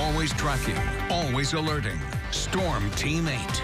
Always tracking, always alerting. Storm Team 8.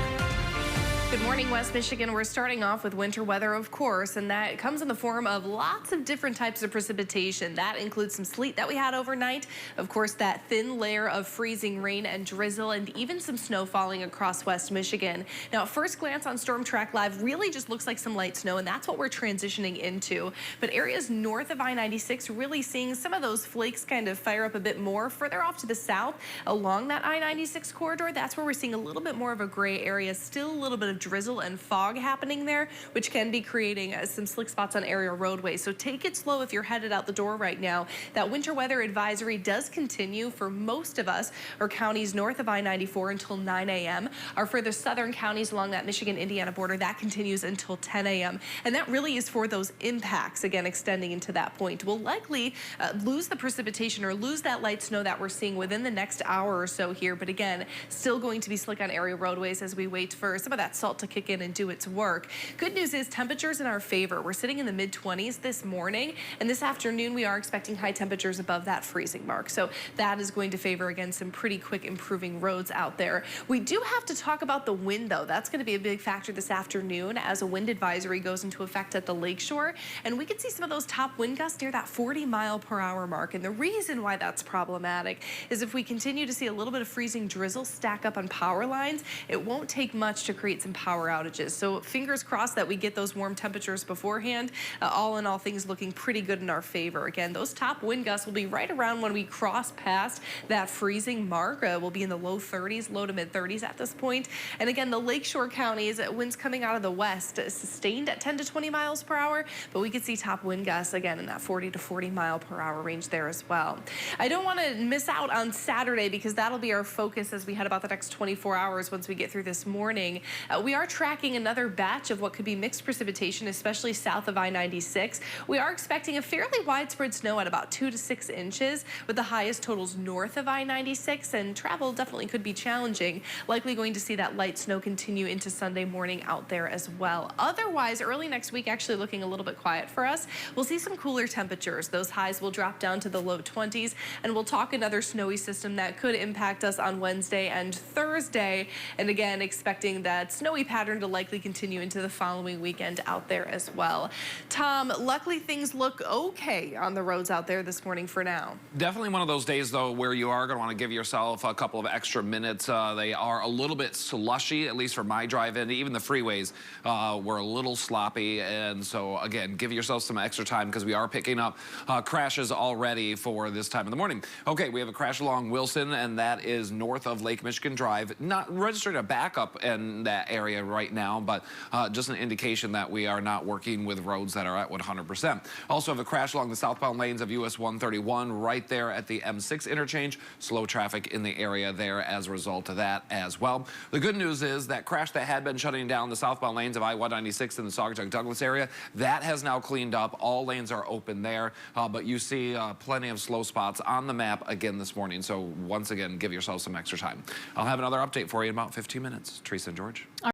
Good morning, West Michigan. We're starting off with winter weather, of course, and that comes in the form of lots of different types of precipitation. That includes some sleet that we had overnight, of course, that thin layer of freezing rain and drizzle, and even some snow falling across West Michigan. Now, at first glance on Storm Track Live, really just looks like some light snow, and that's what we're transitioning into. But areas north of I-96 really seeing some of those flakes kind of fire up a bit more. Further off to the south, along that I-96 corridor, that's where we're seeing a little bit more of a gray area, still a little bit of drizzle and fog happening there, which can be creating some slick spots on area roadways. So take it slow if you're headed out the door right now. That winter weather advisory does continue for most of us or counties north of I-94 until 9 a.m. Our further southern counties along that Michigan-Indiana border, that continues until 10 a.m. And that really is for those impacts, again, extending into that point. We'll likely lose the precipitation or lose that light snow that we're seeing within the next hour or so here. But again, still going to be slick on area roadways as we wait for some of that salt to kick in and do its work. Good news is temperatures in our favor. We're sitting in the mid-20s this morning, and this afternoon we are expecting high temperatures above that freezing mark. So that is going to favor, again, some pretty quick improving roads out there. We do have to talk about the wind, though. That's going to be a big factor this afternoon as a wind advisory goes into effect at the lakeshore, and we can see some of those top wind gusts near that 40-mile-per-hour mark. And the reason why that's problematic is if we continue to see a little bit of freezing drizzle stack up on power lines, it won't take much to create some power outages. So fingers crossed that we get those warm temperatures beforehand. All in all, things looking pretty good in our favor. Again, those top wind gusts will be right around when we cross past that freezing mark. We'll be in the low 30s, low to mid 30s at this point. And again, the lakeshore counties, winds coming out of the west, sustained at 10 to 20 miles per hour, but we could see top wind gusts again in that 40 to 40 mile per hour range there as well. I don't want to miss out on Saturday because that'll be our focus as we head about the next 24 hours once we get through this morning. We are tracking another batch of what could be mixed precipitation, especially south of I-96. We are expecting a fairly widespread snow at about 2 to 6 inches, with the highest totals north of I-96, and travel definitely could be challenging. Likely going to see that light snow continue into Sunday morning out there as well. Otherwise, early next week actually looking a little bit quiet for us. We'll see some cooler temperatures. Those highs will drop down to the low 20s, and we'll talk another snowy system that could impact us on Wednesday and Thursday. And again, expecting that snowy pattern to likely continue into the following weekend out there as well. Tom, luckily things look okay on the roads out there this morning for now. Definitely one of those days, though, where you are going to want to give yourself a couple of extra minutes. They are a little bit slushy, at least for my drive-in. Even the freeways were a little sloppy. And so, again, give yourself some extra time because we are picking up crashes already for this time of the morning. Okay, we have a crash along Wilson, and that is north of Lake Michigan Drive. Not registering a backup in that area right now, but just an indication that we are not working with roads that are at 100%. Also have a crash along the southbound lanes of US 131 right there at the M6 interchange. Slow traffic in the area there as a result of that as well. The good news is that crash that had been shutting down the southbound lanes of I-196 in the Saugatuck-Douglas area, that has now cleaned up. All lanes are open there, but you see plenty of slow spots on the map again this morning. So once again, give yourself some extra time. I'll have another update for you in about 15 minutes. Teresa and George.